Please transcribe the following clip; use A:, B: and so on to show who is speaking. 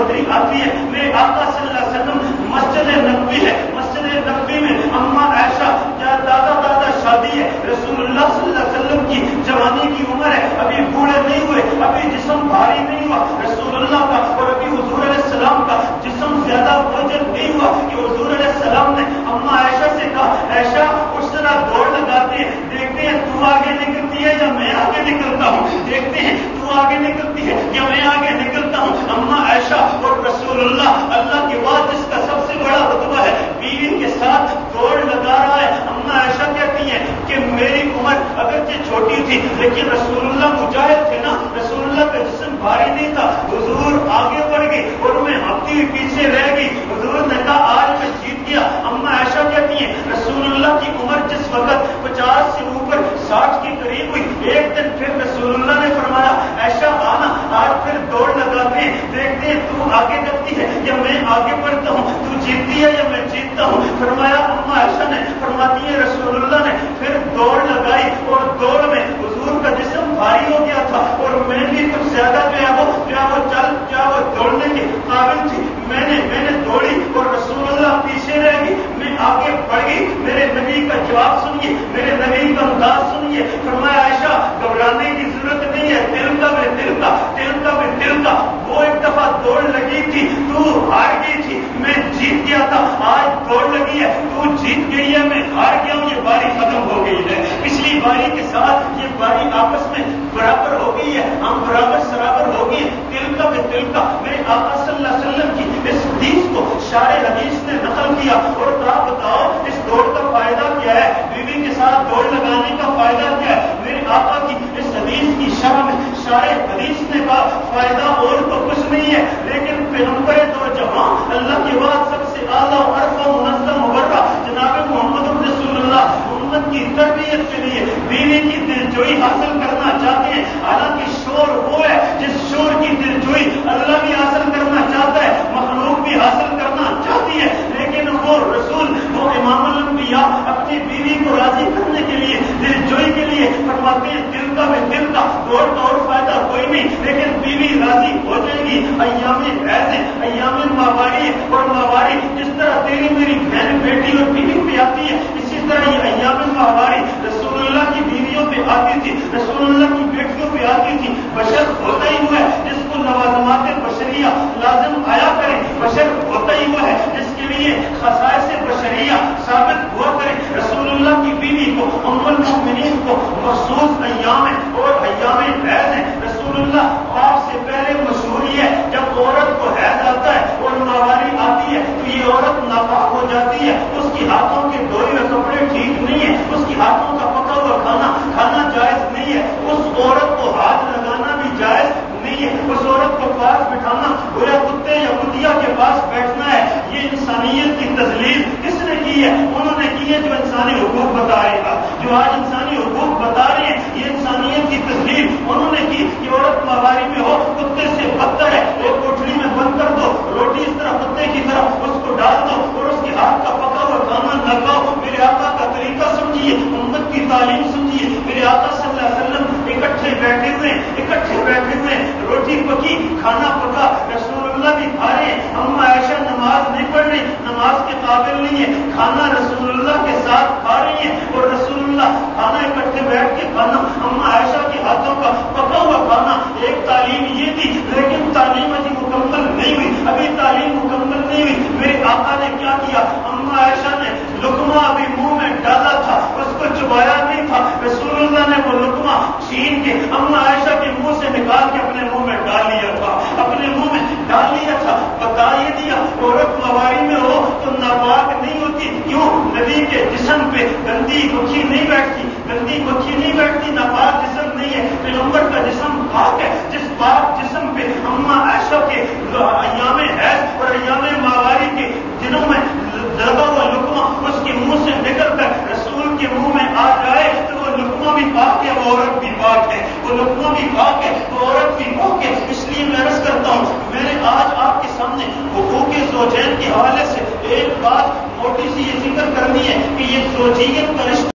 A: بڑھوتری آتی ہے. میرے آقا صلی اللہ علیہ وسلم مسجد نبوی ہے, مسجد نبوی میں اما عائشہ کیا تازہ شادی ہے. رسول اللہ صلی اللہ علیہ وسلم کی جوانی کی عمر ہے, ابھی بوڑھے نہیں ہوئے, ابھی جسم بھاری نہیں ہوا رسول اللہ کا, اور ابھی حضور علیہ السلام کا جسم زیادہ وزن نہیں ہوا کہ حضور علیہ السلام نے اما عائشہ سے کہا, عائشہ اس طرح دوڑ لگاتے ہیں, دیکھتے ہیں تو آگے نکلتی ہے یا میں آگے نکلتا ہوں, دیکھتے ہیں تو آگے نکلتی ہے یا میں آگے نکلتا ہوں. اما عائشہ اور رسول اللہ کے بعد جس کا سب سے بڑا رتبہ ہے, بیوی کے ساتھ دوڑ لگا رہا ہے. اما عائشہ کہتی ہیں کہ میری عمر اگرچہ چھوٹی تھی لیکن رسول اللہ مجاہد تھے نا, رسول اللہ کا جسم بھاری نہیں تھا. حضور آگے بڑھ گئی اور میں ہفتی ہوئی پیچھے رہ گئی. حضور نے کہا آج میں جیت گیا. اما عائشہ کہتی ہیں رسول اللہ کی عمر جس وقت 50 سے اوپر 60 کے قریب ہوئی, ایک دن پھر رسول اللہ نے فرمایا عائشہ آنا, آج پھر دوڑ لگاتے ہیں, دیکھتے ہیں تو آگے جاتی ہے یا میں آگے بڑھتا ہوں, تو جیتتی ہے یا میں جیتتا ہوں. فرمایا اما عائشہ نے, فرماتی ہے رسول اللہ نے پھر دوڑ لگائی اور دوڑ میں حضور کا جسم بھاری ہو گیا تھا اور میں بھی کچھ زیادہ کیا وہ دوڑنے کے قابل تھی. میں نے دوڑی اور رسول اللہ پیچھے رہ گئی, میں آگے بڑھ گئی. میرے نبی کا جواب سنیے, میرے نبی کا انداز سنیے. فرمایا عائشہ گھبرانے کی ضرورت نہیں ہے, دل کا وہ ایک دفعہ دوڑ لگی تھی, تو ہار گئی تھی, میں جیت گیا تھا. آج دوڑ لگی ہے, تو جیت گئی ہے, میں ہار گیا ہوں, یہ باری ختم ہو گئی ہے. پچھلی باری کے ساتھ یہ باری آپس میں برابر ہو گئی ہے, ہم برابر ہو گئی. دل کا میرے آقا صلی اللہ علیہ وسلم کی اس حدیث کو شارح حدیث نے نقل کیا اور کہا بتاؤ اس دوڑ کا فائدہ کیا ہے, بیوی کے ساتھ دوڑ لگانے کا فائدہ کیا ہے. میرے آقا کی اس حدیث کی شرح میں شارح حدیث نے کہا فائدہ اور تو کچھ نہیں ہے, لیکن پیغمبر دو جہاں اللہ کے بعد سب سے اعلیٰ عرف و منظم مبرہ جناب محمد رسول اللہ امت کی تربیت کے لیے بیوی کی دلجوئی حاصل کرنا چاہتے ہیں. حالانکہ شور وہ ہے جس شور کی دلجوئی اللہ بھی حاصل کرنا چاہتا ہے, مخلوق بھی حاصل کرنا چاہتی ہے, لیکن وہ رسول وہ امام الانبیاء اپنی بیوی کو راضی کرنے کے لیے دلجوئی کے لیے فرماتے ہیں دل کا دوڑ کا اور فائدہ کوئی نہیں, لیکن بیوی راضی ہو جائے گی. ایام ایسے ایام ماواری اور ماواری جس طرح تیری میری بہن بیٹی اور بیوی پہ آتی ہے, اسی طرح یہ ایام ماواری رسول اللہ کی بیویوں پہ آتی تھی, رسول اللہ کی بیٹیوں پہ آتی تھی. بشر ہوتا ہی ہوا ہے جس کو لوازمات بشریہ لازم آیا کرے, بشر ہوتا ہی ہوا ہے جس کے لیے خصائص بشریہ ثابت ہوا کرے. رسول اللہ کی بیوی کو ام المؤمنین کو مخصوص ایام اور ایام حیض ہیں. رسول اللہ آپ سے پہلے مشہور ہے جب عورت کو حیض آتا ہے اور ماواری آتی ہے تو یہ عورت ناپاک ہو جاتی ہے, اس کی ہاتھوں کے دھوئے ہوئے کپڑے ٹھیک نہیں ہے, اس کی ہاتھوں کا پکا ہوا کھانا جائز نہیں ہے, اس عورت کو ہاتھ لگانا بھی جائز نہیں ہے, اس عورت کو پاس بٹھانا گویا کتے یا کتیا کے پاس بیٹھنا ہے. یہ انسانیت کی تذلیل کس نے کی ہے؟ انہوں نے کی ہے جو انسانی حقوق بتا رہے ہیں, جو آج انسانی حقوق بتا رہے ہیں, یہ انسانیت کی تذلیل انہوں نے کی. یہ عورت ماواری میں ہو کتے سے بدتر ہے, ایک کوٹڑی میں بند کر دو, روٹی اس طرح کتے کی طرح اس کو ڈال دو اور اس کے ہاتھ کا پکا ہوا کھانا نہ کھاؤ. میرے آقا کا طریقہ سمجھیے, امت کی تعلیم سمجھیے. میرے آقا صلی اللہ علیہ وسلم اکٹھے بیٹھے ہوئے روٹی پکی کھانا پکا, رسول اللہ بھی کھا رہے ہیں. اما عائشہ نماز نہیں پڑھ رہی, نماز کے قابل نہیں ہے, کھانا رسول اللہ کے ساتھ کھا رہی ہیں اور رسول اللہ کھانا اکٹھے بیٹھ کے کھانا, اما عائشہ کے ہاتھوں کا پکا ہوا کھانا. ایک تعلیم یہ تھی, لیکن تعلیم ابھی مکمل نہیں ہوئی, ابھی تعلیم مکمل نہیں ہوئی. میرے آقا نے کیا کیا, اما عائشہ نے لقمہ ابھی منہ میں ڈالا تھا, اس کو چبایا نہیں تھا, رسول اللہ نے وہ لقمہ چھین کے اما عائشہ کے منہ سے نکال کے اپنے منہ میں ڈال لیا تھا. بتا یہ دیا عورت ماواری میں ہو تو ناپاک نہیں ہوتی. کیوں؟ نبی کے جسم پہ گندی مکھی نہیں بیٹھتی, ناپاک جسم نہیں ہے. پیغمبر کا جسم پاک ہے, جس پاک جسم پہ اما عائشہ کے ایام حیض اور ایام ماواری کے دنوں میں لگا ہوا لقمہ اس کے منہ سے نکل کر رسول کے منہ میں آ جائے تو وہ لقمہ بھی پاک ہے, وہ عورت بھی پاک ہے, وہ لقمہ بھی پاک ہے, وہ عورت بھی پاک ہے. اس لیے میں عرض کرتا ہوں, میں نے آج آپ کے سامنے حقوق زوجین کے حوالے سے ایک بات موٹی سی یہ ذکر کرنی ہے کہ یہ زوجیت کا رشتہ